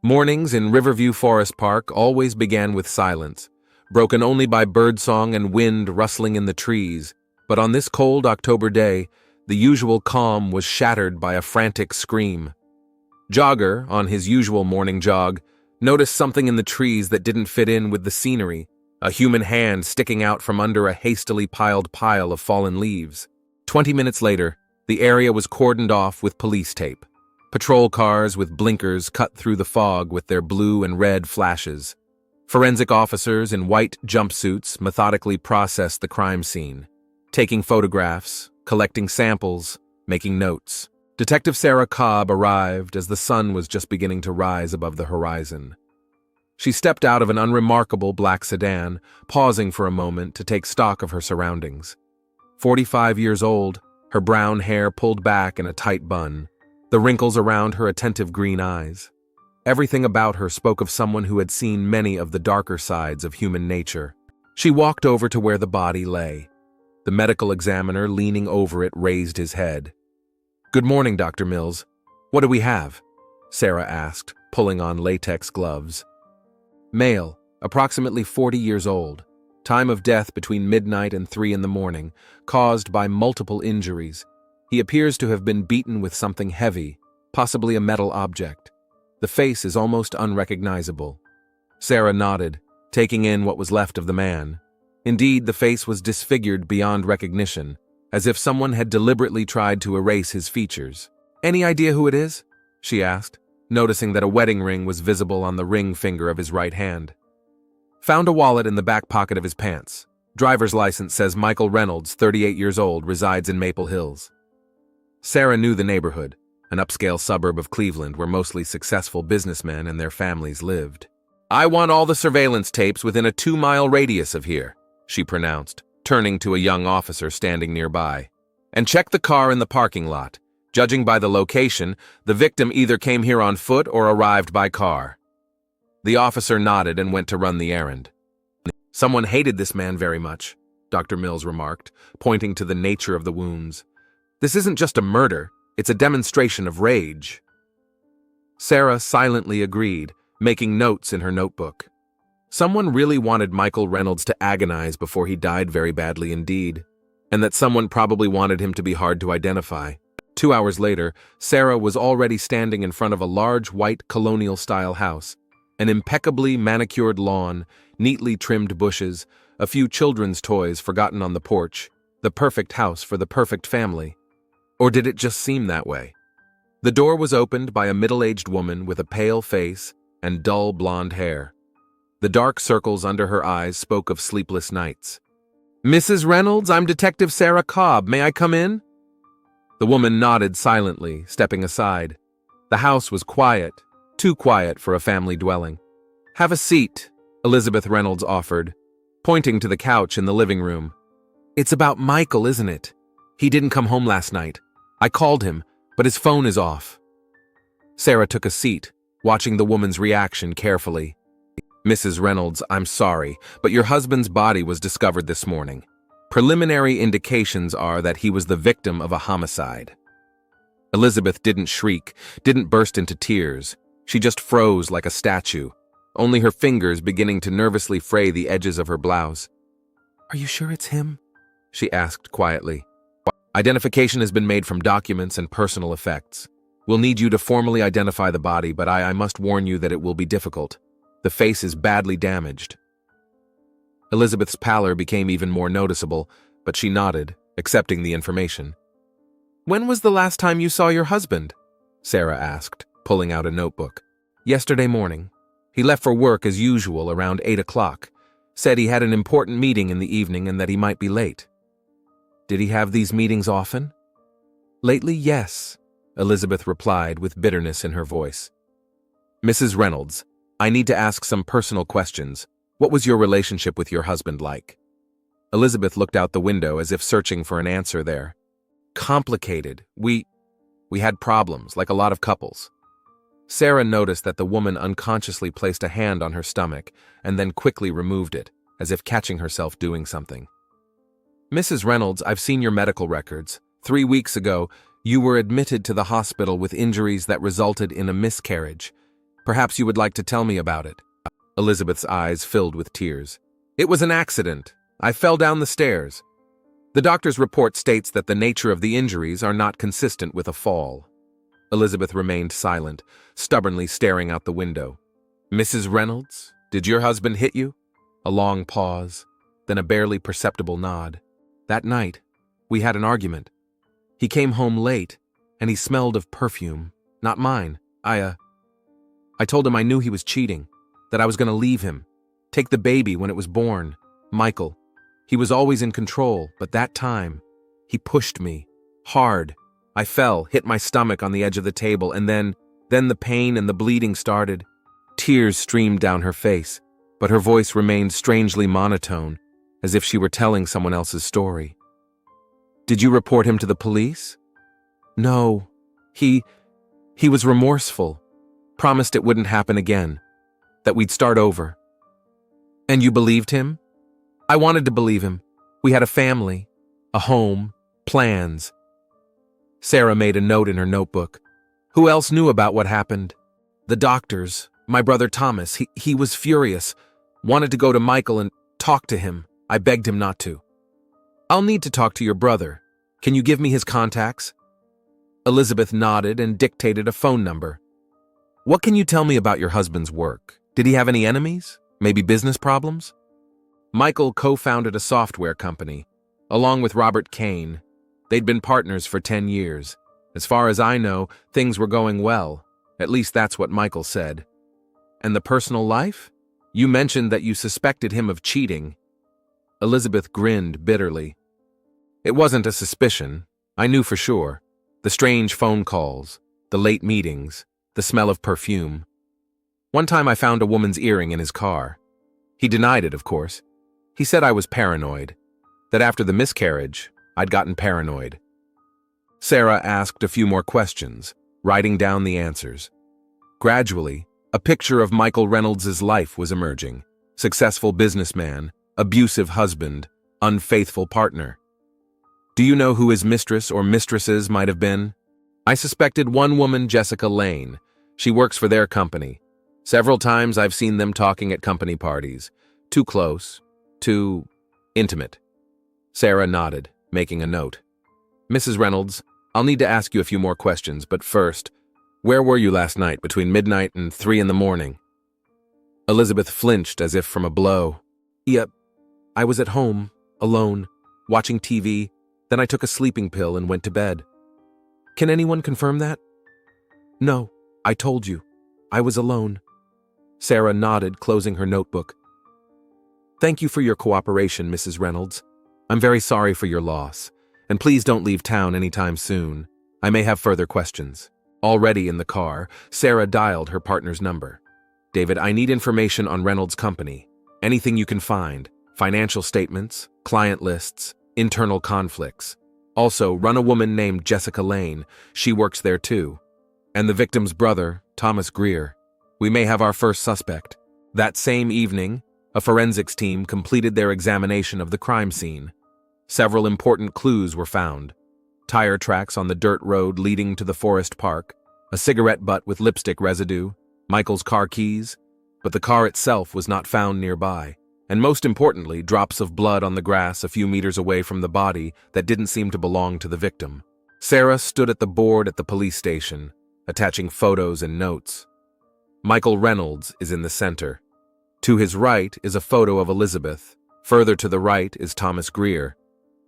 Mornings in Riverview Forest Park always began with silence, broken only by birdsong and wind rustling in the trees. But on this cold October day, the usual calm was shattered by a frantic scream. Jogger, on his usual morning jog, noticed something in the trees that didn't fit in with the scenery, a human hand sticking out from under a hastily piled pile of fallen leaves. 20 minutes later, the area was cordoned off with police tape. Patrol cars with blinkers cut through the fog with their blue and red flashes. Forensic officers in white jumpsuits methodically processed the crime scene, taking photographs, collecting samples, making notes. Detective Sarah Cobb arrived as the sun was just beginning to rise above the horizon. She stepped out of an unremarkable black sedan, pausing for a moment to take stock of her surroundings. 45 years old, her brown hair pulled back in a tight bun, the wrinkles around her attentive green eyes. Everything about her spoke of someone who had seen many of the darker sides of human nature. She walked over to where the body lay. The medical examiner, leaning over it, raised his head. "Good morning, Dr. Mills. What do we have?" Sarah asked, pulling on latex gloves. "Male, approximately 40 years old. Time of death between midnight and 3 in the morning, caused by multiple injuries. He appears to have been beaten with something heavy, possibly a metal object. The face is almost unrecognizable." Sarah nodded, taking in what was left of the man. Indeed, the face was disfigured beyond recognition, as if someone had deliberately tried to erase his features. "Any idea who it is?" she asked, noticing that a wedding ring was visible on the ring finger of his right hand. "Found a wallet in the back pocket of his pants. Driver's license says Michael Reynolds, 38 years old, resides in Maple Hills." Sarah knew the neighborhood, an upscale suburb of Cleveland where mostly successful businessmen and their families lived. "I want all the surveillance tapes within a 2-mile radius of here," she pronounced, turning to a young officer standing nearby. "And check the car in the parking lot. Judging by the location, the victim either came here on foot or arrived by car." The officer nodded and went to run the errand. "Someone hated this man very much," Dr. Mills remarked, pointing to the nature of the wounds. "This isn't just a murder, it's a demonstration of rage." Sarah silently agreed, making notes in her notebook. Someone really wanted Michael Reynolds to agonize before he died very badly indeed, and that someone probably wanted him to be hard to identify. 2 hours later, Sarah was already standing in front of a large white colonial-style house, an impeccably manicured lawn, neatly trimmed bushes, a few children's toys forgotten on the porch, the perfect house for the perfect family. Or did it just seem that way? The door was opened by a middle-aged woman with a pale face and dull blonde hair. The dark circles under her eyes spoke of sleepless nights. "Mrs. Reynolds, I'm Detective Sarah Cobb. May I come in?" The woman nodded silently, stepping aside. The house was quiet, too quiet for a family dwelling. "Have a seat," Elizabeth Reynolds offered, pointing to the couch in the living room. "It's about Michael, isn't it? He didn't come home last night. I called him, but his phone is off." Sarah took a seat, watching the woman's reaction carefully. "Mrs. Reynolds, I'm sorry, but your husband's body was discovered this morning. Preliminary indications are that he was the victim of a homicide." Elizabeth didn't shriek, didn't burst into tears. She just froze like a statue, only her fingers beginning to nervously fray the edges of her blouse. "Are you sure it's him?" she asked quietly. "Identification has been made from documents and personal effects. We'll need you to formally identify the body, but I must warn you that it will be difficult. The face is badly damaged." Elizabeth's pallor became even more noticeable, but she nodded, accepting the information. "When was the last time you saw your husband?" Sarah asked, pulling out a notebook. "Yesterday morning. He left for work as usual around 8 o'clock. Said he had an important meeting in the evening and that he might be late." "Did he have these meetings often?" "Lately, yes," Elizabeth replied with bitterness in her voice. "Mrs. Reynolds, I need to ask some personal questions. What was your relationship with your husband like?" Elizabeth looked out the window as if searching for an answer there. "Complicated. We had problems, like a lot of couples." Sarah noticed that the woman unconsciously placed a hand on her stomach and then quickly removed it, as if catching herself doing something. "Mrs. Reynolds, I've seen your medical records. 3 weeks ago, you were admitted to the hospital with injuries that resulted in a miscarriage. Perhaps you would like to tell me about it." Elizabeth's eyes filled with tears. "It was an accident. I fell down the stairs. The doctor's report states that the nature of the injuries are not consistent with a fall." Elizabeth remained silent, stubbornly staring out the window. "Mrs. Reynolds, did your husband hit you?" A long pause, then a barely perceptible nod. "That night, we had an argument. He came home late, and he smelled of perfume. Not mine. I told him I knew he was cheating, that I was going to leave him, take the baby when it was born. Michael. He was always in control, but that time, he pushed me. Hard. I fell, hit my stomach on the edge of the table, and then the pain and the bleeding started." Tears streamed down her face, but her voice remained strangely monotone, as if she were telling someone else's story. "Did you report him to the police?" "No. He was remorseful. Promised it wouldn't happen again. That we'd start over." "And you believed him?" "I wanted to believe him. We had a family, a home, plans." Sarah made a note in her notebook. "Who else knew about what happened?" "The doctors. My brother Thomas. He was furious. Wanted to go to Michael and talk to him. I begged him not to." "I'll need to talk to your brother. Can you give me his contacts?" Elizabeth nodded and dictated a phone number. "What can you tell me about your husband's work? Did he have any enemies? Maybe business problems?" "Michael co-founded a software company, along with Robert Kane. They'd been partners for 10 years. As far as I know, things were going well. At least that's what Michael said." "And the personal life? You mentioned that you suspected him of cheating." Elizabeth grinned bitterly. "It wasn't a suspicion. I knew for sure. The strange phone calls, the late meetings, the smell of perfume. One time I found a woman's earring in his car. He denied it, of course. He said I was paranoid, that after the miscarriage, I'd gotten paranoid." Sarah asked a few more questions, writing down the answers. Gradually, a picture of Michael Reynolds' life was emerging. Successful businessman, abusive husband, unfaithful partner. "Do you know who his mistress or mistresses might have been?" "I suspected one woman, Jessica Lane. She works for their company. Several times I've seen them talking at company parties. Too close, too intimate." Sarah nodded, making a note. "Mrs. Reynolds, I'll need to ask you a few more questions, but first, where were you last night between midnight and 3 in the morning?" Elizabeth flinched as if from a blow. "Yep, I was at home, alone, watching TV, then I took a sleeping pill and went to bed." "Can anyone confirm that?" "No, I told you. I was alone." Sarah nodded, closing her notebook. "Thank you for your cooperation, Mrs. Reynolds. I'm very sorry for your loss, and please don't leave town anytime soon. I may have further questions." Already in the car, Sarah dialed her partner's number. "David, I need information on Reynolds' company. Anything you can find. Financial statements, client lists, internal conflicts. Also, run a woman named Jessica Lane. She works there too. And the victim's brother, Thomas Greer. We may have our first suspect." That same evening, a forensics team completed their examination of the crime scene. Several important clues were found. Tire tracks on the dirt road leading to the forest park, a cigarette butt with lipstick residue, Michael's car keys, but the car itself was not found nearby. And most importantly, drops of blood on the grass a few meters away from the body that didn't seem to belong to the victim. Sarah stood at the board at the police station, attaching photos and notes. Michael Reynolds is in the center. To his right is a photo of Elizabeth. Further to the right is Thomas Greer.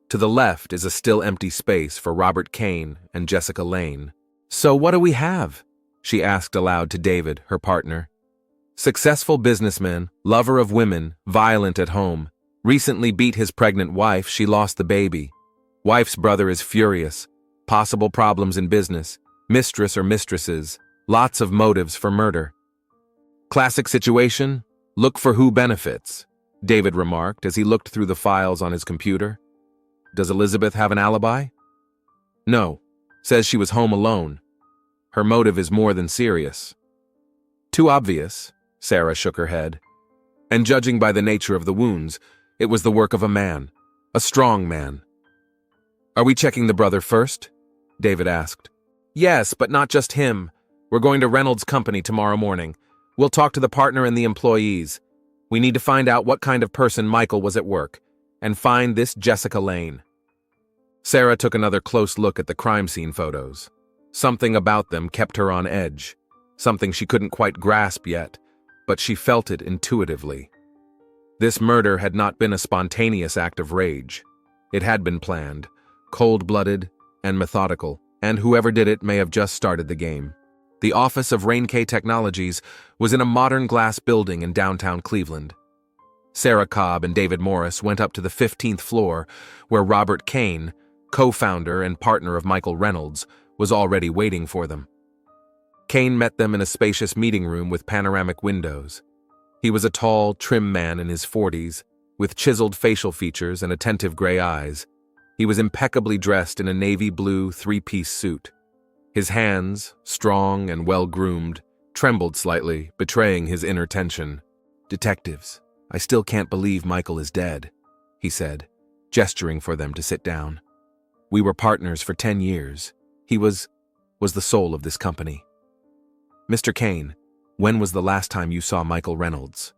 To the left is a still empty space for Robert Kane and Jessica Lane. "So what do we have?" she asked aloud to David, her partner. "Successful businessman, lover of women, violent at home. Recently beat his pregnant wife, she lost the baby. Wife's brother is furious. Possible problems in business. Mistress or mistresses. Lots of motives for murder." "Classic situation? Look for who benefits," David remarked as he looked through the files on his computer. "Does Elizabeth have an alibi?" "No. Says she was home alone. Her motive is more than serious." "Too obvious," Sarah shook her head. "And judging by the nature of the wounds, it was the work of a man. A strong man." "Are we checking the brother first?" David asked. "Yes, but not just him. We're going to Reynolds' company tomorrow morning. We'll talk to the partner and the employees. We need to find out what kind of person Michael was at work, and find this Jessica Lane. Sarah took another close look at the crime scene photos. Something about them kept her on edge, something she couldn't quite grasp yet, but she felt it intuitively. This murder had not been a spontaneous act of rage. It had been planned, cold-blooded, and methodical, and whoever did it may have just started the game. The office of Rain K Technologies was in a modern glass building in downtown Cleveland. Sarah Cobb and David Morris went up to the 15th floor, where Robert Kane, co-founder and partner of Michael Reynolds, was already waiting for them. Kane met them in a spacious meeting room with panoramic windows. He was a tall, trim man in his 40s, with chiseled facial features and attentive gray eyes. He was impeccably dressed in a navy blue three-piece suit. His hands, strong and well-groomed, trembled slightly, betraying his inner tension. "Detectives, I still can't believe Michael is dead," he said, gesturing for them to sit down. "We were partners for 10 years. He was the soul of this company." "Mr. Kane, when was the last time you saw Michael Reynolds?"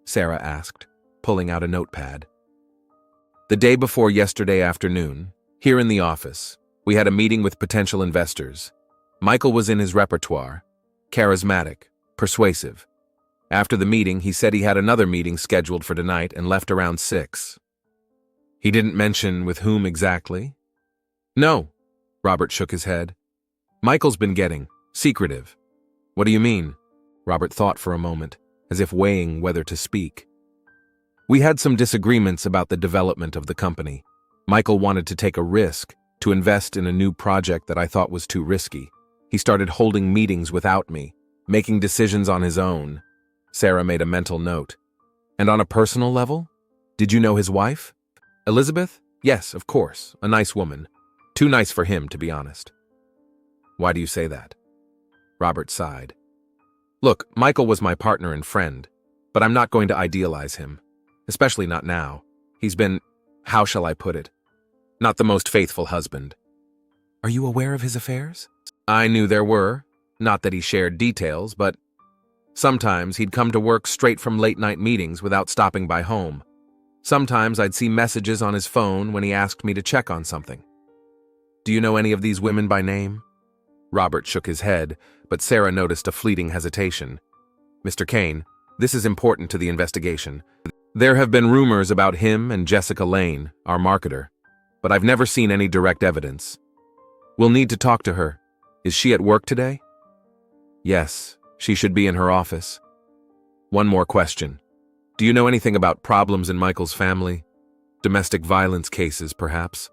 Sarah asked, pulling out a notepad. "The day before yesterday afternoon, here in the office, we had a meeting with potential investors. Michael was in his repertoire, charismatic, persuasive. After the meeting, he said he had another meeting scheduled for tonight and left around 6. "He didn't mention with whom exactly?" "No," Robert shook his head. "Michael's been getting secretive." "What do you mean?" Robert thought for a moment, as if weighing whether to speak. "We had some disagreements about the development of the company. Michael wanted to take a risk, to invest in a new project that I thought was too risky. He started holding meetings without me, making decisions on his own." Sarah made a mental note. "And on a personal level? Did you know his wife?" "Elizabeth? Yes, of course, a nice woman. Too nice for him, to be honest." "Why do you say that?" Robert sighed. "Look, Michael was my partner and friend, but I'm not going to idealize him, especially not now. He's been, how shall I put it, not the most faithful husband." "Are you aware of his affairs?" "I knew there were, not that he shared details, but sometimes he'd come to work straight from late-night meetings without stopping by home. Sometimes I'd see messages on his phone when he asked me to check on something." "Do you know any of these women by name?" Robert shook his head, but Sarah noticed a fleeting hesitation. "Mr. Kane, this is important to the investigation. There have been rumors about him and Jessica Lane, our marketer, but I've never seen any direct evidence. We'll need to talk to her. Is she at work today?" "Yes, she should be in her office." "One more question. Do you know anything about problems in Michael's family? Domestic violence cases, perhaps?"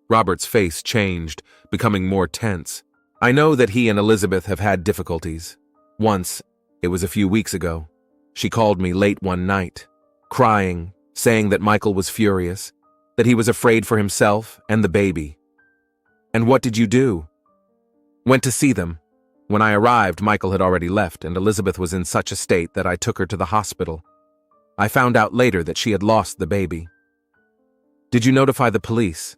Robert's face changed, becoming more tense. "I know that he and Elizabeth have had difficulties. Once, it was a few weeks ago, she called me late one night, crying, saying that Michael was furious, that he was afraid for himself and the baby." "And what did you do?" "Went to see them. When I arrived, Michael had already left, and Elizabeth was in such a state that I took her to the hospital. I found out later that she had lost the baby." "Did you notify the police?"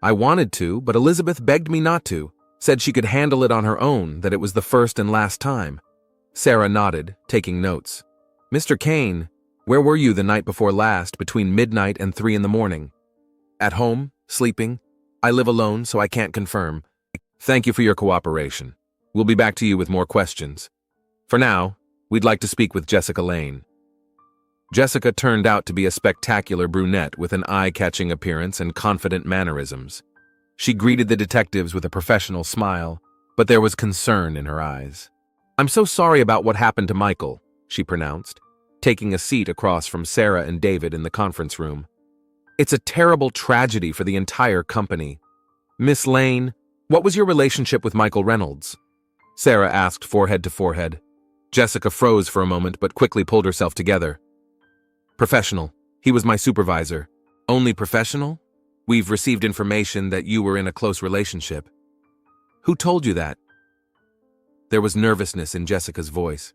"I wanted to, but Elizabeth begged me not to, said she could handle it on her own, that it was the first and last time." Sarah nodded, taking notes. "Mr. Kane, where were you the night before last, between midnight and 3 in the morning?" "At home, sleeping. I live alone, so I can't confirm." "Thank you for your cooperation. We'll be back to you with more questions. For now, we'd like to speak with Jessica Lane." Jessica turned out to be a spectacular brunette with an eye-catching appearance and confident mannerisms. She greeted the detectives with a professional smile, but there was concern in her eyes. "I'm so sorry about what happened to Michael," she pronounced, taking a seat across from Sarah and David in the conference room. "It's a terrible tragedy for the entire company. Miss Lane, what was your relationship with Michael Reynolds?" Sarah asked, forehead to forehead. Jessica froze for a moment but quickly pulled herself together. "Professional. He was my supervisor." "Only professional? We've received information that you were in a close relationship." "Who told you that?" There was nervousness in Jessica's voice.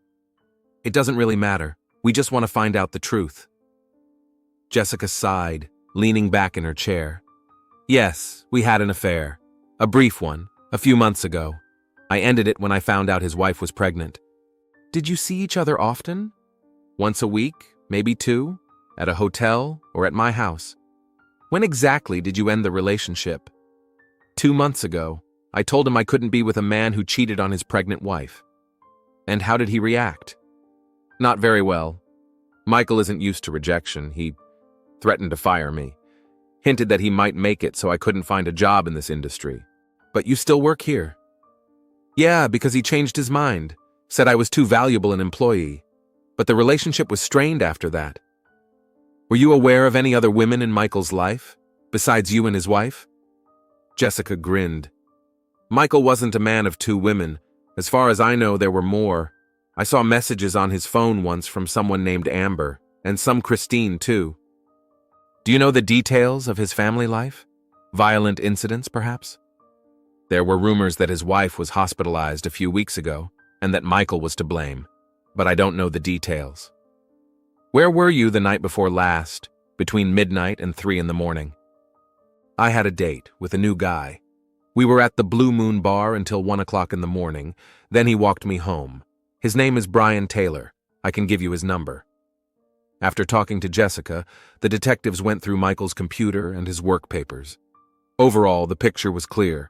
"It doesn't really matter. We just want to find out the truth." Jessica sighed, leaning back in her chair. "Yes, we had an affair. A brief one, a few months ago. I ended it when I found out his wife was pregnant." Did you see each other often? Once a week, maybe two, at a hotel or at my house? When exactly did you end the relationship? 2 months ago, I told him I couldn't be with a man who cheated on his pregnant wife. And how did he react? Not very well. Michael isn't used to rejection. He threatened to fire me. Hinted that he might make it so I couldn't find a job in this industry. But you still work here? Yeah, because he changed his mind. Said I was too valuable an employee. But the relationship was strained after that. Were you aware of any other women in Michael's life, besides you and his wife? Jessica grinned. Michael wasn't a man of 2 women. As far as I know, there were more. I saw messages on his phone once from someone named Amber, and some Christine too. Do you know the details of his family life? Violent incidents, perhaps? There were rumors that his wife was hospitalized a few weeks ago, and that Michael was to blame, but I don't know the details. Where were you the night before last, between midnight and 3 in the morning? I had a date with a new guy. We were at the Blue Moon Bar until 1 o'clock in the morning, then he walked me home. His name is Brian Taylor. I can give you his number. After talking to Jessica, the detectives went through Michael's computer and his work papers. Overall, the picture was clear.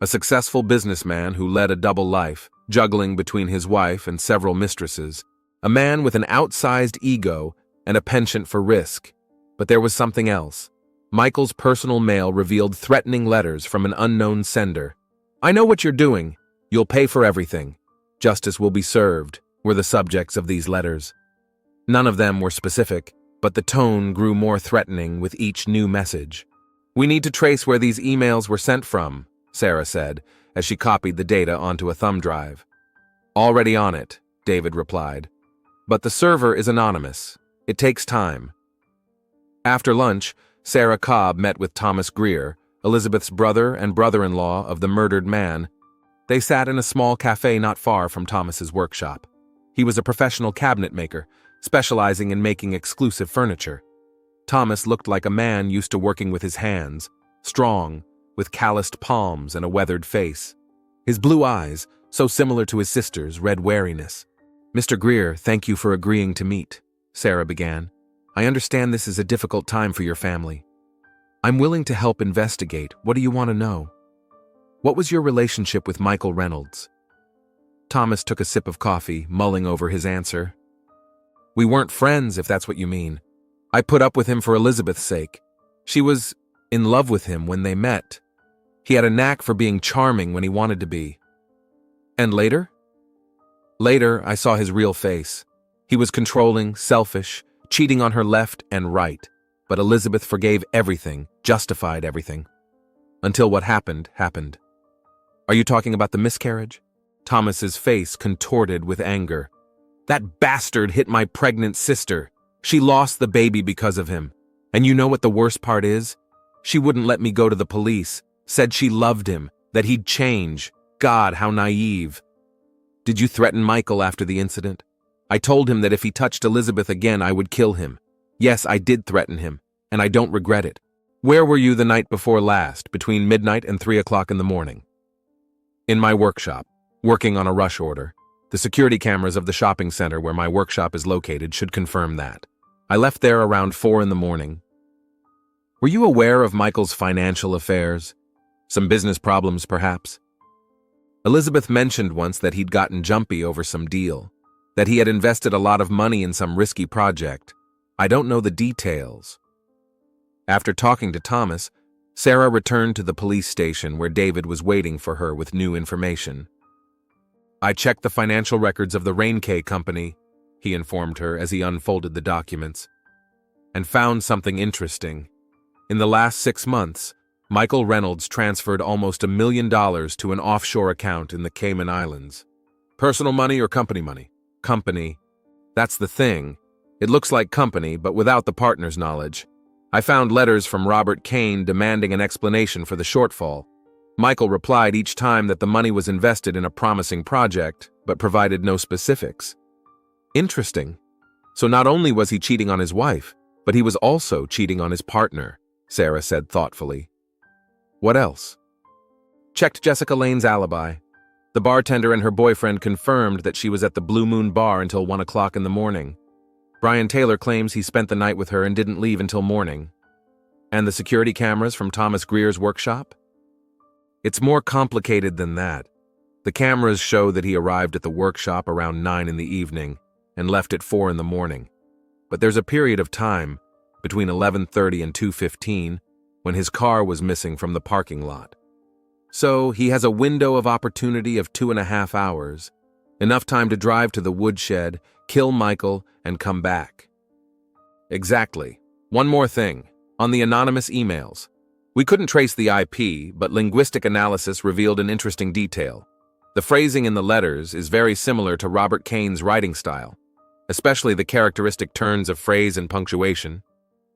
A successful businessman who led a double life, juggling between his wife and several mistresses. A man with an outsized ego and a penchant for risk. But there was something else. Michael's personal mail revealed threatening letters from an unknown sender. "I know what you're doing. You'll pay for everything. Justice will be served," were the subjects of these letters. None of them were specific, but the tone grew more threatening with each new message. "We need to trace where these emails were sent from," Sarah said, as she copied the data onto a thumb drive. "Already on it," David replied. "But the server is anonymous. It takes time." After lunch, Sarah Cobb met with Thomas Greer, Elizabeth's brother and brother-in-law of the murdered man. They sat in a small cafe not far from Thomas's workshop. He was a professional cabinet maker, specializing in making exclusive furniture. Thomas looked like a man used to working with his hands, strong, with calloused palms and a weathered face. His blue eyes, so similar to his sister's, read wariness. "Mr. Greer, thank you for agreeing to meet," Sarah began. "I understand this is a difficult time for your family. I'm willing to help investigate. What do you want to know? What was your relationship with Michael Reynolds?" Thomas took a sip of coffee, mulling over his answer. "We weren't friends, if that's what you mean. I put up with him for Elizabeth's sake. She was in love with him when they met. He had a knack for being charming when he wanted to be." "And later?" "Later, I saw his real face. He was controlling, selfish, cheating on her left and right. But Elizabeth forgave everything, justified everything. Until what happened, happened." "Are you talking about the miscarriage?" Thomas's face contorted with anger. "That bastard hit my pregnant sister. She lost the baby because of him. And you know what the worst part is? She wouldn't let me go to the police, said she loved him, that he'd change. God, how naive." "Did you threaten Michael after the incident?" "I told him that if he touched Elizabeth again, I would kill him. Yes, I did threaten him, and I don't regret it." "Where were you the night before last, between midnight and 3 o'clock in the morning?" "In my workshop, working on a rush order. The security cameras of the shopping center where my workshop is located should confirm that. I left there around 4 in the morning." "Were you aware of Michael's financial affairs? Some business problems, perhaps?" Elizabeth mentioned once that he'd gotten jumpy over some deal, that he had invested a lot of money in some risky project. I don't know the details. After talking to Thomas, Sarah returned to the police station where David was waiting for her with new information. "I checked the financial records of the Rain-K company," he informed her as he unfolded the documents, "and found something interesting. In the last 6 months, Michael Reynolds transferred almost $1 million to an offshore account in the Cayman Islands. Personal money or company money?" "Company. That's the thing. It looks like company, but without the partner's knowledge. I found letters from Robert Kane demanding an explanation for the shortfall. Michael replied each time that the money was invested in a promising project, but provided no specifics." "Interesting. So not only was he cheating on his wife, but he was also cheating on his partner," Sarah said thoughtfully. "What else?" "Checked Jessica Lane's alibi. The bartender and her boyfriend confirmed that she was at the Blue Moon Bar until 1 o'clock in the morning. Brian Taylor claims he spent the night with her and didn't leave until morning. And the security cameras from Thomas Greer's workshop? It's more complicated than that. The cameras show that he arrived at the workshop around 9 in the evening and left at 4 in the morning. But there's a period of time, between 11:30 and 2:15, when his car was missing from the parking lot. So he has a window of opportunity of 2.5 hours, enough time to drive to the woodshed, kill Michael, and come back. Exactly. One more thing. On the anonymous emails. We couldn't trace the IP, but linguistic analysis revealed an interesting detail. The phrasing in the letters is very similar to Robert Kane's writing style, especially the characteristic turns of phrase and punctuation.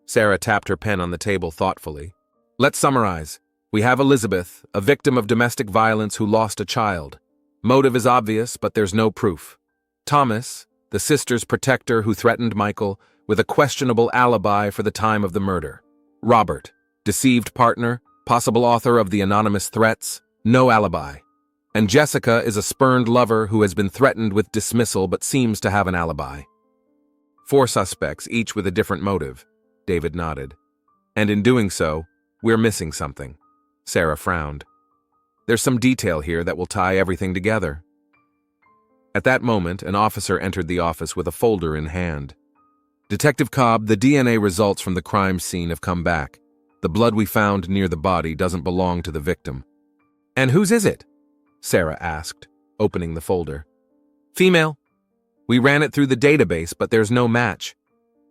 Sarah tapped her pen on the table thoughtfully. Let's summarize. We have Elizabeth, a victim of domestic violence who lost a child. Motive is obvious, but there's no proof. Thomas, the sister's protector who threatened Michael, with a questionable alibi for the time of the murder. Robert, deceived partner, possible author of the anonymous threats, no alibi. And Jessica is a spurned lover who has been threatened with dismissal but seems to have an alibi. 4 suspects, each with a different motive. David nodded. And in doing so, we're missing something. Sarah frowned. There's some detail here that will tie everything together. At that moment, an officer entered the office with a folder in hand. Detective Cobb, the DNA results from the crime scene have come back. The blood we found near the body doesn't belong to the victim. And whose is it? Sarah asked, opening the folder. Female. We ran it through the database, but there's no match.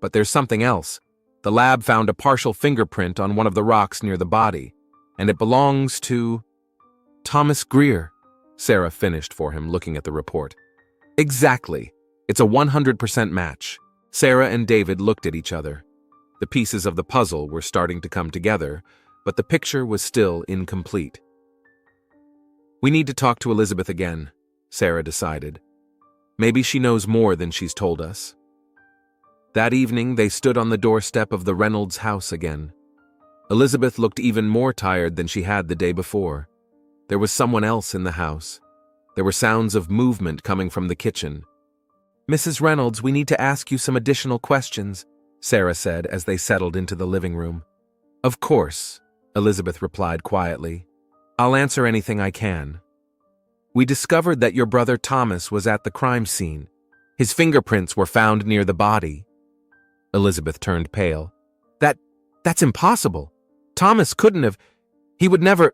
But there's something else. The lab found a partial fingerprint on one of the rocks near the body, and it belongs to Thomas Greer. Sarah finished for him, looking at the report. Exactly. It's a 100% match. Sarah and David looked at each other. The pieces of the puzzle were starting to come together, but the picture was still incomplete. We need to talk to Elizabeth again, Sarah decided. Maybe she knows more than she's told us. That evening, they stood on the doorstep of the Reynolds house again. Elizabeth looked even more tired than she had the day before. There was someone else in the house. There were sounds of movement coming from the kitchen. Mrs. Reynolds, we need to ask you some additional questions, Sarah said as they settled into the living room. Of course, Elizabeth replied quietly. I'll answer anything I can. We discovered that your brother Thomas was at the crime scene. His fingerprints were found near the body. Elizabeth turned pale. That's impossible. Thomas couldn't have. He would never.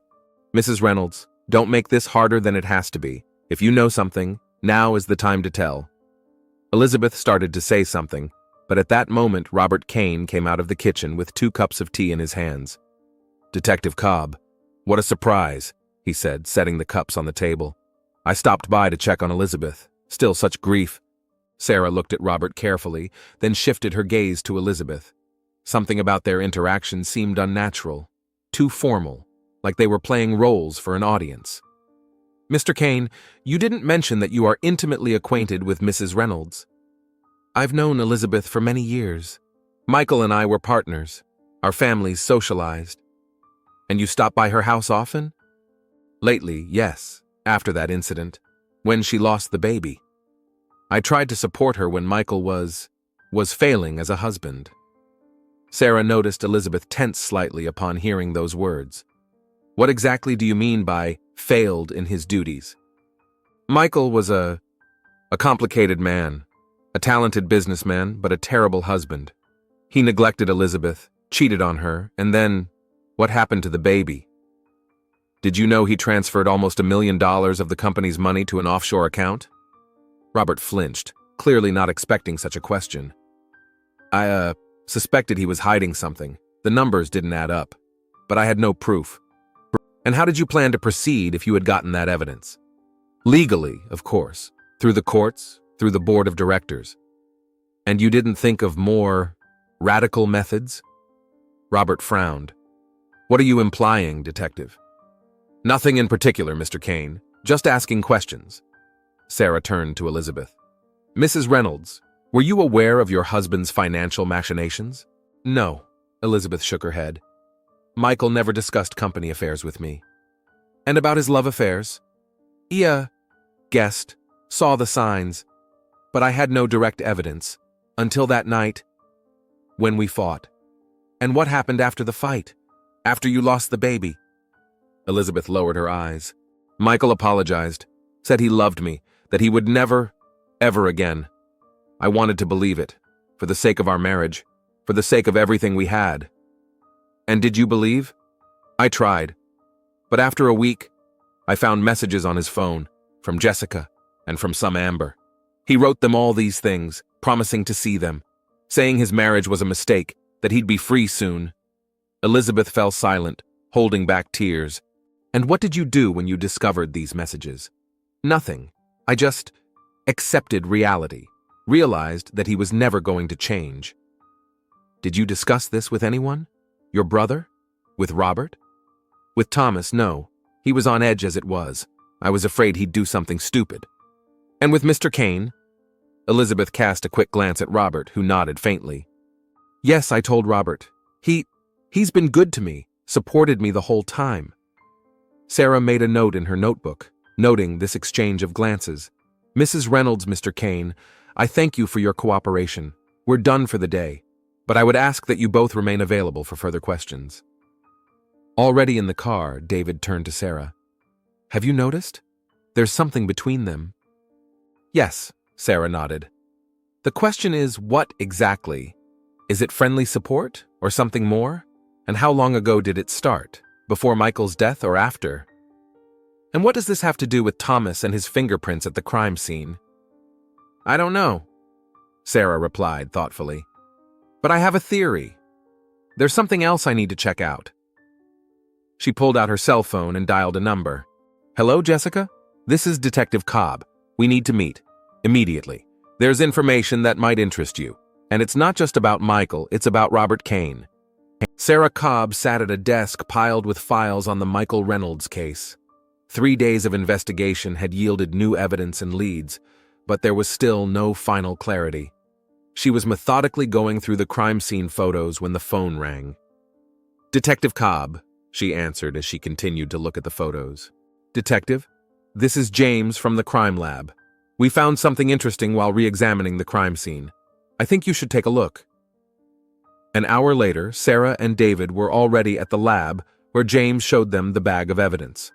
Mrs. Reynolds, don't make this harder than it has to be. If you know something, now is the time to tell. Elizabeth started to say something, but at that moment Robert Kane came out of the kitchen with 2 cups of tea in his hands. Detective Cobb, what a surprise, he said, setting the cups on the table. I stopped by to check on Elizabeth. Still such grief. Sarah looked at Robert carefully, then shifted her gaze to Elizabeth. Something about their interaction seemed unnatural, too formal, like they were playing roles for an audience. Mr. Kane, you didn't mention that you are intimately acquainted with Mrs. Reynolds. I've known Elizabeth for many years. Michael and I were partners. Our families socialized. And you stop by her house often? Lately, yes, after that incident, when she lost the baby. I tried to support her when Michael was failing as a husband. Sarah noticed Elizabeth tense slightly upon hearing those words. What exactly do you mean by failed in his duties? Michael was a complicated man, a talented businessman, but a terrible husband. He neglected Elizabeth, cheated on her, and then, what happened to the baby? Did you know he transferred almost $1 million of the company's money to an offshore account? Robert flinched, clearly not expecting such a question. I suspected he was hiding something. The numbers didn't add up, but I had no proof. And how did you plan to proceed if you had gotten that evidence? Legally, of course, through the courts, through the board of directors. And you didn't think of more radical methods? Robert frowned. What are you implying, detective? Nothing in particular, Mr. Kane. Just asking questions. Sarah turned to Elizabeth. Mrs. Reynolds, were you aware of your husband's financial machinations? No, Elizabeth shook her head. Michael never discussed company affairs with me. And about his love affairs? guessed, saw the signs, but I had no direct evidence until that night when we fought. And what happened after the fight? After you lost the baby? Elizabeth lowered her eyes. Michael apologized, said he loved me, that he would never, ever again. I wanted to believe it, for the sake of our marriage, for the sake of everything we had. And did you believe? I tried. But after a week, I found messages on his phone, from Jessica and from some Amber. He wrote them all these things, promising to see them, saying his marriage was a mistake, that he'd be free soon. Elizabeth fell silent, holding back tears. And what did you do when you discovered these messages? Nothing. I just accepted reality, realized that he was never going to change. Did you discuss this with anyone? Your brother? With Robert? With Thomas, no. He was on edge as it was. I was afraid he'd do something stupid. And with Mr. Kane? Elizabeth cast a quick glance at Robert, who nodded faintly. Yes, I told Robert. He's been good to me, supported me the whole time. Sarah made a note in her notebook, noting this exchange of glances. Mrs. Reynolds, Mr. Kane, I thank you for your cooperation. We're done for the day, but I would ask that you both remain available for further questions. Already in the car, David turned to Sarah. Have you noticed? There's something between them. Yes, Sarah nodded. The question is, what exactly? Is it friendly support, or something more? And how long ago did it start? Before Michael's death or after? And what does this have to do with Thomas and his fingerprints at the crime scene? I don't know, Sarah replied thoughtfully. But I have a theory. There's something else I need to check out. She pulled out her cell phone and dialed a number. Hello, Jessica? This is Detective Cobb. We need to meet. Immediately. There's information that might interest you. And it's not just about Michael, it's about Robert Kane. Sarah Cobb sat at a desk piled with files on the Michael Reynolds case. 3 days of investigation had yielded new evidence and leads, but there was still no final clarity. She was methodically going through the crime scene photos when the phone rang. Detective Cobb, she answered as she continued to look at the photos. Detective, this is James from the crime lab. We found something interesting while re-examining the crime scene. I think you should take a look. An hour later, Sarah and David were already at the lab where James showed them the bag of evidence.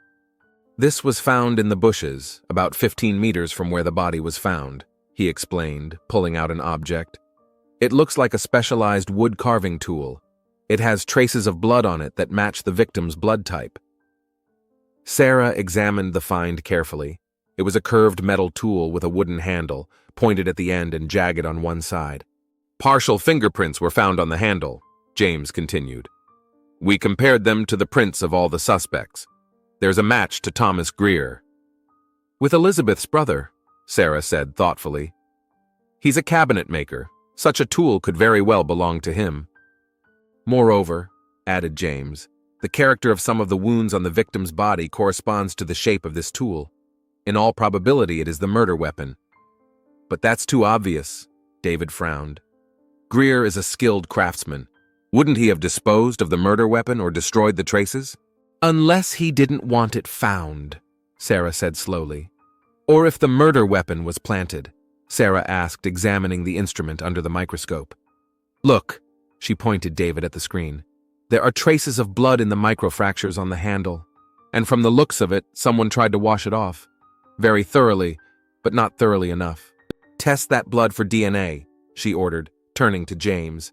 This was found in the bushes, about 15 meters from where the body was found, he explained, pulling out an object. It looks like a specialized wood carving tool. It has traces of blood on it that match the victim's blood type. Sarah examined the find carefully. It was a curved metal tool with a wooden handle, pointed at the end and jagged on one side. Partial fingerprints were found on the handle, James continued. We compared them to the prints of all the suspects. There's a match to Thomas Greer. With Elizabeth's brother, Sarah said thoughtfully. He's a cabinet maker. Such a tool could very well belong to him. Moreover, added James, the character of some of the wounds on the victim's body corresponds to the shape of this tool. In all probability, it is the murder weapon. But that's too obvious, David frowned. Greer is a skilled craftsman. Wouldn't he have disposed of the murder weapon or destroyed the traces? Unless he didn't want it found, Sarah said slowly. Or if the murder weapon was planted, Sarah asked, examining the instrument under the microscope. Look, she pointed David at the screen. There are traces of blood in the microfractures on the handle. And from the looks of it, someone tried to wash it off. Very thoroughly, but not thoroughly enough. Test that blood for DNA, she ordered, turning to James,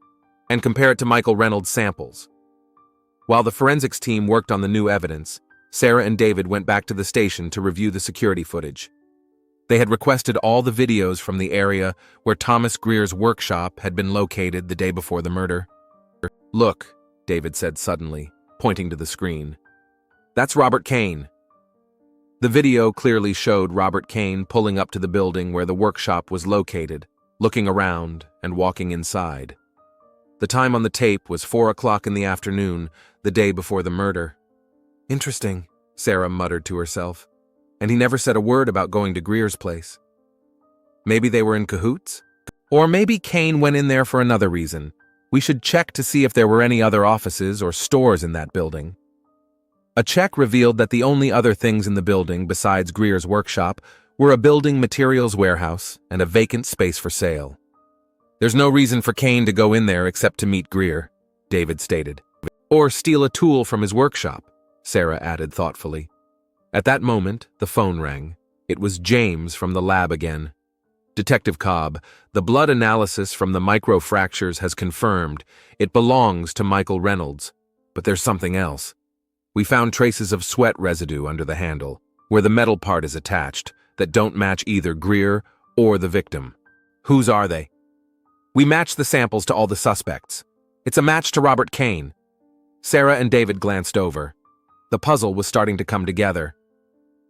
and compare it to Michael Reynolds' samples. While the forensics team worked on the new evidence, Sarah and David went back to the station to review the security footage. They had requested all the videos from the area where Thomas Greer's workshop had been located the day before the murder. Look, David said suddenly, pointing to the screen. That's Robert Kane. The video clearly showed Robert Kane pulling up to the building where the workshop was located, looking around and walking inside. The time on the tape was 4 o'clock in the afternoon, the day before the murder. Interesting, Sarah muttered to herself. And he never said a word about going to Greer's place. Maybe they were in cahoots? Or maybe Kane went in there for another reason. We should check to see if there were any other offices or stores in that building. A check revealed that the only other things in the building besides Greer's workshop We're a building materials warehouse and a vacant space for sale. There's no reason for Kane to go in there except to meet Greer, David stated. Or steal a tool from his workshop, Sarah added thoughtfully. At that moment, the phone rang. It was James from the lab again. Detective Cobb, the blood analysis from the microfractures has confirmed it belongs to Michael Reynolds. But there's something else. We found traces of sweat residue under the handle, where the metal part is attached, that don't match either Greer or the victim. Whose are they? We matched the samples to all the suspects. It's a match to Robert Kane. Sarah and David glanced over. The puzzle was starting to come together.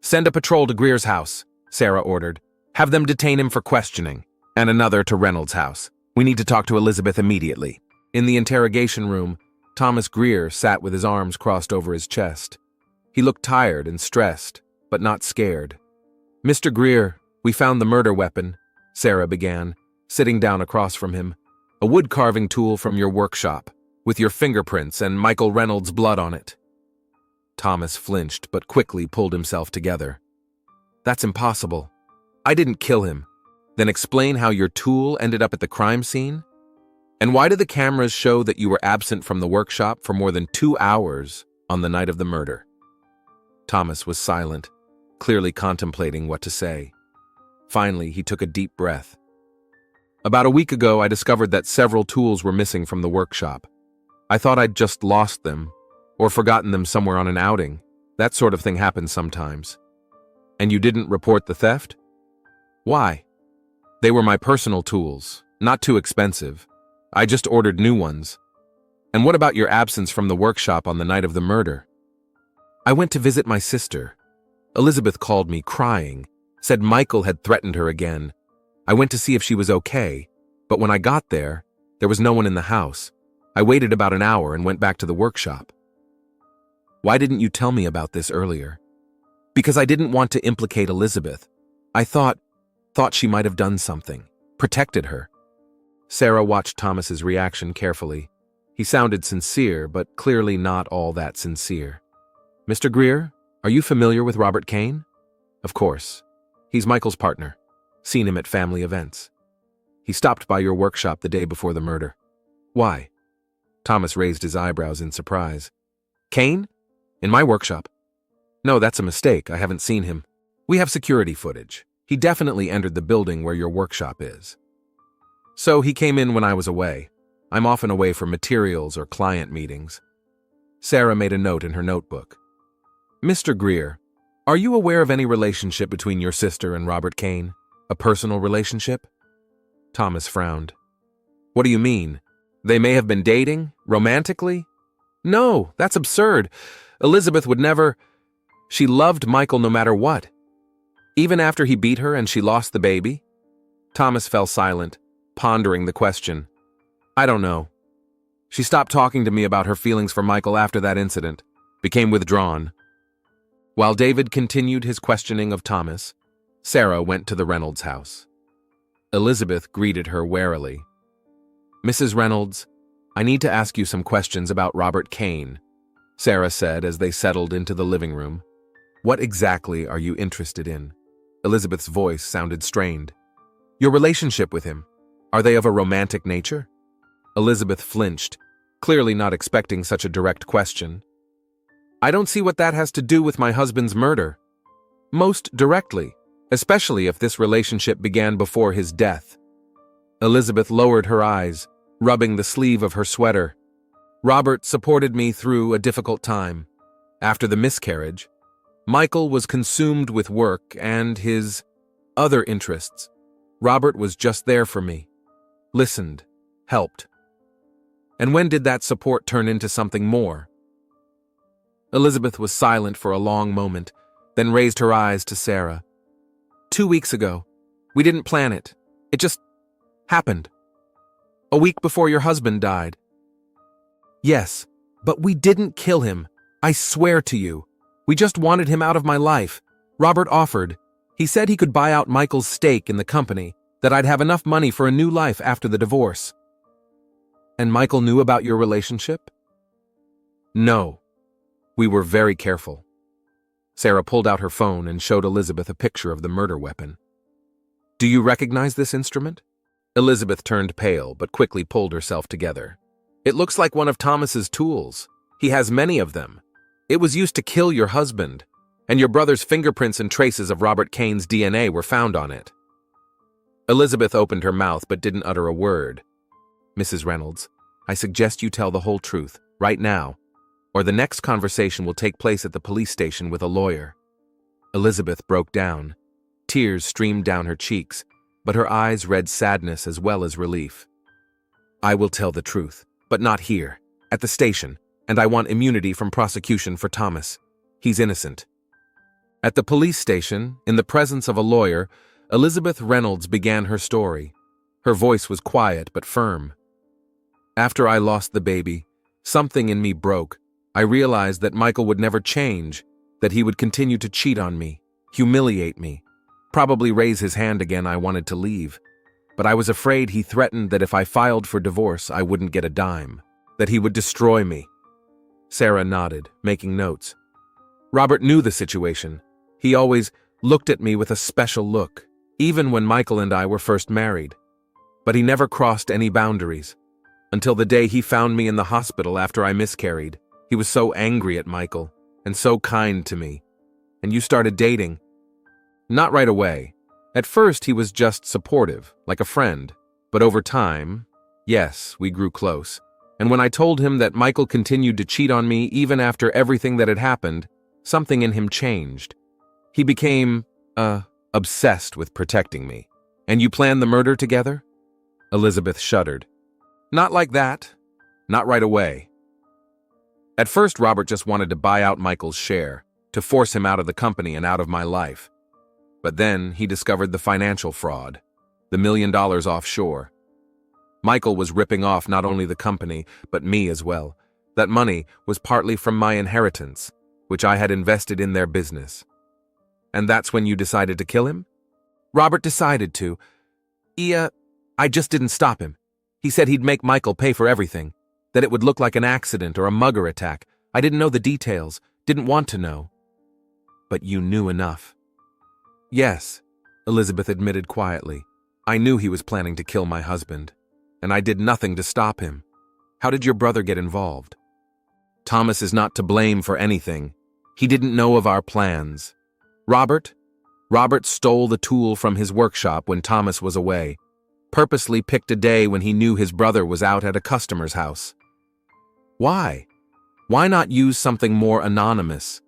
Send a patrol to Greer's house, Sarah ordered. Have them detain him for questioning, and another to Reynolds' house. We need to talk to Elizabeth immediately. In the interrogation room, Thomas Greer sat with his arms crossed over his chest. He looked tired and stressed, but not scared. Mr. Greer, we found the murder weapon, Sarah began, sitting down across from him. A wood-carving tool from your workshop, with your fingerprints and Michael Reynolds' blood on it. Thomas flinched, but quickly pulled himself together. That's impossible. I didn't kill him. Then explain how your tool ended up at the crime scene? And why did the cameras show that you were absent from the workshop for more than 2 hours on the night of the murder? Thomas was silent, clearly contemplating what to say. Finally, he took a deep breath. About a week ago, I discovered that several tools were missing from the workshop. I thought I'd just lost them, or forgotten them somewhere on an outing. That sort of thing happens sometimes. And you didn't report the theft? Why? They were my personal tools, not too expensive. I just ordered new ones. And what about your absence from the workshop on the night of the murder? I went to visit my sister. Elizabeth called me, crying, said Michael had threatened her again. I went to see if she was okay, but when I got there was no one in the house. I waited about an hour and went back to the workshop. Why didn't you tell me about this earlier? Because I didn't want to implicate Elizabeth. I thought she might have done something, protected her. Sarah watched Thomas's reaction carefully. He sounded sincere, but clearly not all that sincere. Mr. Greer, are you familiar with Robert Kane? Of course. He's Michael's partner. Seen him at family events. He stopped by your workshop the day before the murder. Why? Thomas raised his eyebrows in surprise. Kane? In my workshop? No, that's a mistake. I haven't seen him. We have security footage. He definitely entered the building where your workshop is. So he came in when I was away. I'm often away for materials or client meetings. Sarah made a note in her notebook. Mr. Greer, are you aware of any relationship between your sister and Robert Kane? A personal relationship? Thomas frowned. What do you mean? They may have been dating? Romantically? No, that's absurd. Elizabeth would never... She loved Michael no matter what. Even after he beat her and she lost the baby? Thomas fell silent, pondering the question. I don't know. She stopped talking to me about her feelings for Michael after that incident, became withdrawn. While David continued his questioning of Thomas, Sarah went to the Reynolds house. Elizabeth greeted her warily. Mrs. Reynolds, I need to ask you some questions about Robert Kane, Sarah said as they settled into the living room. What exactly are you interested in? Elizabeth's voice sounded strained. Your relationship with him. Are they of a romantic nature? Elizabeth flinched, clearly not expecting such a direct question. I don't see what that has to do with my husband's murder. Most directly, especially if this relationship began before his death. Elizabeth lowered her eyes, rubbing the sleeve of her sweater. Robert supported me through a difficult time. After the miscarriage, Michael was consumed with work and his other interests. Robert was just there for me. Listened, helped. And when did that support turn into something more? Elizabeth was silent for a long moment, then raised her eyes to Sarah. 2 weeks ago. We didn't plan it. It just happened. A week before your husband died. Yes, but we didn't kill him. I swear to you. We just wanted him out of my life. Robert offered. He said he could buy out Michael's stake in the company, that I'd have enough money for a new life after the divorce. And Michael knew about your relationship? No. We were very careful. Sarah pulled out her phone and showed Elizabeth a picture of the murder weapon. "Do you recognize this instrument?" Elizabeth turned pale, but quickly pulled herself together. "It looks like one of Thomas's tools. He has many of them. It was used to kill your husband, and your brother's fingerprints and traces of Robert Kane's DNA were found on it." Elizabeth opened her mouth but didn't utter a word. "Mrs. Reynolds, I suggest you tell the whole truth, right now, or the next conversation will take place at the police station with a lawyer." Elizabeth broke down. Tears streamed down her cheeks, but her eyes read sadness as well as relief. "I will tell the truth, but not here, at the station, and I want immunity from prosecution for Thomas. He's innocent." At the police station, in the presence of a lawyer, Elizabeth Reynolds began her story. Her voice was quiet but firm. "After I lost the baby, something in me broke. I realized that Michael would never change, that he would continue to cheat on me, humiliate me, probably raise his hand again. I wanted to leave. But I was afraid he threatened that if I filed for divorce, I wouldn't get a dime, that he would destroy me." Sarah nodded, making notes. "Robert knew the situation. He always looked at me with a special look, even when Michael and I were first married. But he never crossed any boundaries. Until the day he found me in the hospital after I miscarried. He was so angry at Michael, and so kind to me. And you started dating." "Not right away. At first he was just supportive, like a friend. But over time, yes, we grew close. And when I told him that Michael continued to cheat on me even after everything that had happened, something in him changed. He became, obsessed with protecting me." "And you planned the murder together?" Elizabeth shuddered. "Not like that. Not right away. At first, Robert just wanted to buy out Michael's share, to force him out of the company and out of my life. But then he discovered the financial fraud, the $1 million offshore. Michael was ripping off not only the company, but me as well. That money was partly from my inheritance, which I had invested in their business." "And that's when you decided to kill him?" "Robert decided to. I just didn't stop him. He said he'd make Michael pay for everything, that it would look like an accident or a mugger attack. I didn't know the details, didn't want to know." "But you knew enough." "Yes," Elizabeth admitted quietly. "I knew he was planning to kill my husband, and I did nothing to stop him." "How did your brother get involved?" "Thomas is not to blame for anything. He didn't know of our plans. Robert stole the tool from his workshop when Thomas was away, purposely picked a day when he knew his brother was out at a customer's house." "Why? Why not use something more anonymous?"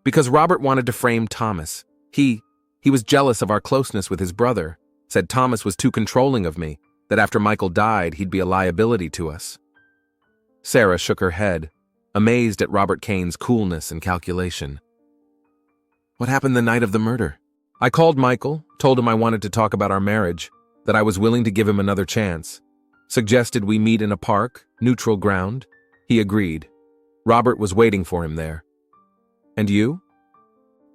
"Because Robert wanted to frame Thomas. He was jealous of our closeness with his brother, said Thomas was too controlling of me, that after Michael died he'd be a liability to us." Sarah shook her head, amazed at Robert Kane's coolness and calculation. "What happened the night of the murder?" "I called Michael, told him I wanted to talk about our marriage, that I was willing to give him another chance. Suggested we meet in a park, neutral ground. He agreed. Robert was waiting for him there." "And you?"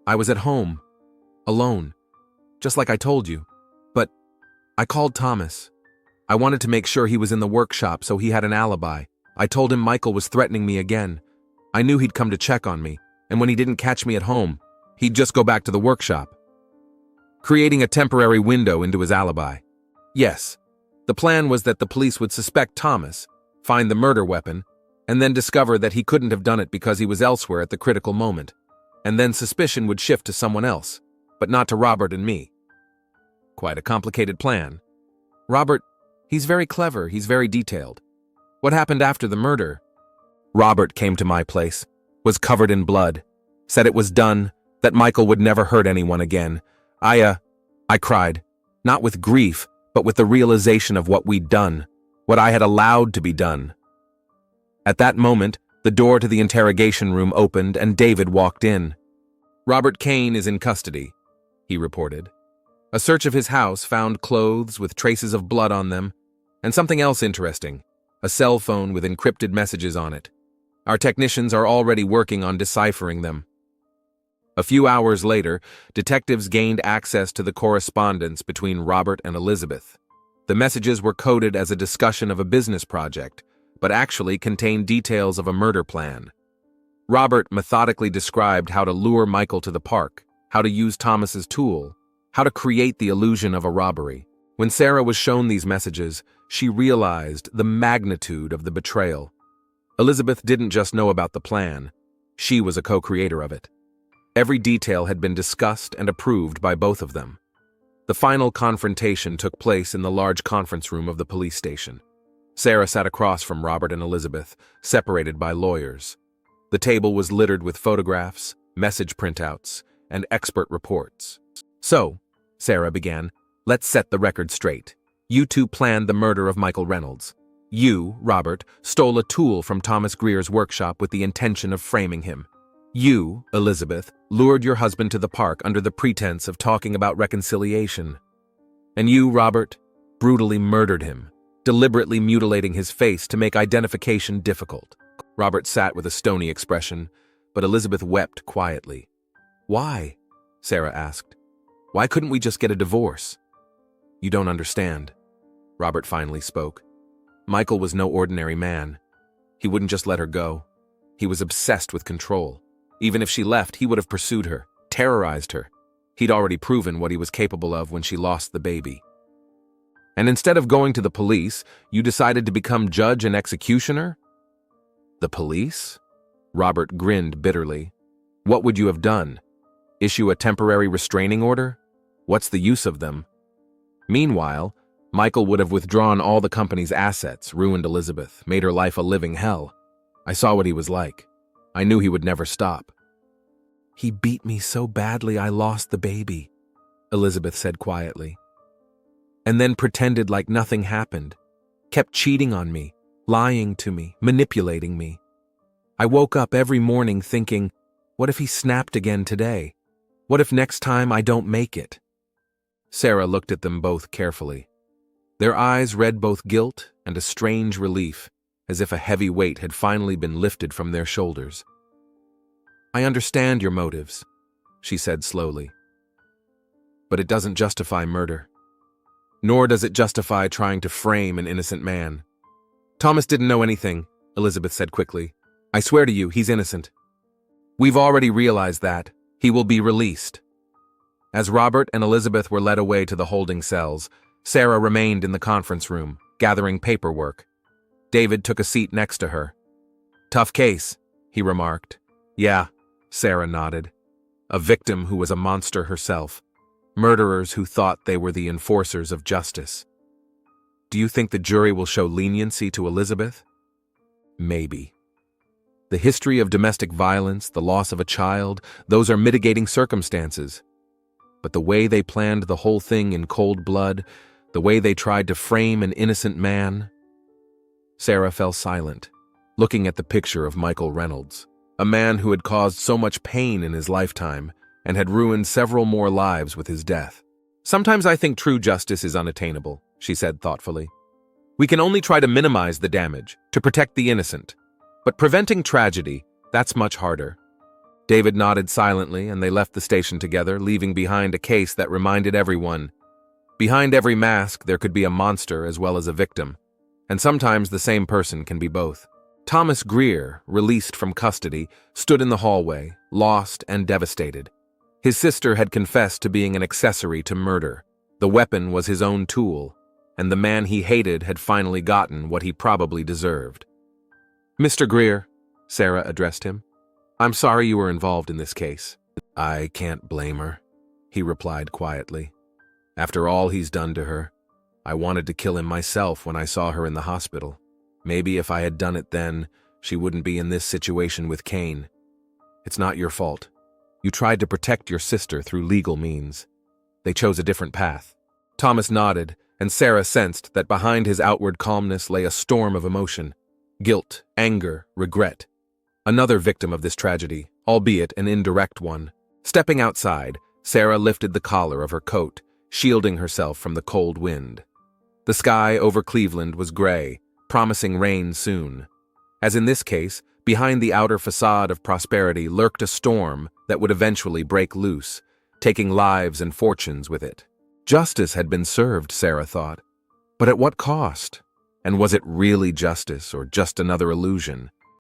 "I was at home, alone, just like I told you. But I called Thomas. I wanted to make sure he was in the workshop so he had an alibi. I told him Michael was threatening me again. I knew he'd come to check on me, and when he didn't catch me at home, he'd just go back to the workshop." "Creating a temporary window into his alibi." "Yes. The plan was that the police would suspect Thomas, find the murder weapon, and then discover that he couldn't have done it because he was elsewhere at the critical moment. And then suspicion would shift to someone else, but not to Robert and me." "Quite a complicated plan." "Robert, he's very clever, he's very detailed. What happened after the murder?" "Robert came to my place, was covered in blood, said it was done, that Michael would never hurt anyone again. I cried, not with grief, but with the realization of what we'd done, what I had allowed to be done." At that moment, the door to the interrogation room opened and David walked in. "Robert Kane is in custody," he reported. "A search of his house found clothes with traces of blood on them, and something else interesting, a cell phone with encrypted messages on it. Our technicians are already working on deciphering them." A few hours later, detectives gained access to the correspondence between Robert and Elizabeth. The messages were coded as a discussion of a business project, but actually contained details of a murder plan. Robert methodically described how to lure Michael to the park, how to use Thomas's tool, how to create the illusion of a robbery. When Sarah was shown these messages, she realized the magnitude of the betrayal. Elizabeth didn't just know about the plan, she was a co-creator of it. Every detail had been discussed and approved by both of them. The final confrontation took place in the large conference room of the police station. Sarah sat across from Robert and Elizabeth, separated by lawyers. The table was littered with photographs, message printouts, and expert reports. "So," Sarah began, "let's set the record straight. You two planned the murder of Michael Reynolds. You, Robert, stole a tool from Thomas Greer's workshop with the intention of framing him. You, Elizabeth, lured your husband to the park under the pretense of talking about reconciliation. And you, Robert, brutally murdered him, deliberately mutilating his face to make identification difficult." Robert sat with a stony expression, but Elizabeth wept quietly. "Why?" Sarah asked. "Why couldn't we just get a divorce?" "You don't understand," Robert finally spoke. "Michael was no ordinary man. He wouldn't just let her go. He was obsessed with control. Even if she left, he would have pursued her, terrorized her. He'd already proven what he was capable of when she lost the baby. And instead of going to the police, you decided to become judge and executioner?" "The police?" Robert grinned bitterly. "What would you have done? Issue a temporary restraining order? What's the use of them?" Meanwhile, Michael would have withdrawn all the company's assets, ruined Elizabeth, made her life a living hell. I saw what he was like. I knew he would never stop. "He beat me so badly I lost the baby," Elizabeth said quietly. "And then pretended like nothing happened. Kept cheating on me, lying to me, manipulating me. I woke up every morning thinking, what if he snapped again today? What if next time I don't make it?" Sarah looked at them both carefully. Their eyes read both guilt and a strange relief, as if a heavy weight had finally been lifted from their shoulders. "I understand your motives," she said slowly. "But it doesn't justify murder. Nor does it justify trying to frame an innocent man." "Thomas didn't know anything," Elizabeth said quickly. "I swear to you, he's innocent. We've already realized that. He will be released." As Robert and Elizabeth were led away to the holding cells, Sarah remained in the conference room, gathering paperwork. David took a seat next to her. "Tough case," he remarked. "Yeah," Sarah nodded. "A victim who was a monster herself. Murderers who thought they were the enforcers of justice. Do you think the jury will show leniency to Elizabeth?" "Maybe. The history of domestic violence, the loss of a child, those are mitigating circumstances. But the way they planned the whole thing in cold blood, the way they tried to frame an innocent man..." Sarah fell silent, looking at the picture of Michael Reynolds, a man who had caused so much pain in his lifetime and had ruined several more lives with his death. "Sometimes I think true justice is unattainable," she said thoughtfully. "We can only try to minimize the damage, to protect the innocent. But preventing tragedy, that's much harder." David nodded silently, and they left the station together, leaving behind a case that reminded everyone. Behind every mask, there could be a monster as well as a victim, and sometimes the same person can be both. Thomas Greer, released from custody, stood in the hallway, lost and devastated. His sister had confessed to being an accessory to murder. The weapon was his own tool, and the man he hated had finally gotten what he probably deserved. "Mr. Greer," Sarah addressed him, "I'm sorry you were involved in this case." "I can't blame her," he replied quietly. "After all he's done to her, I wanted to kill him myself when I saw her in the hospital. Maybe if I had done it then, she wouldn't be in this situation with Kane. It's not your fault. You tried to protect your sister through legal means. They chose a different path." Thomas nodded, and Sarah sensed that behind his outward calmness lay a storm of emotion. Guilt, anger, regret. Another victim of this tragedy, albeit an indirect one. Stepping outside, Sarah lifted the collar of her coat, shielding herself from the cold wind. The sky over Cleveland was gray, promising rain soon. As in this case, behind the outer facade of prosperity lurked a storm that would eventually break loose, taking lives and fortunes with it. Justice had been served, Sarah thought. But at what cost? And was it really justice or just another illusion?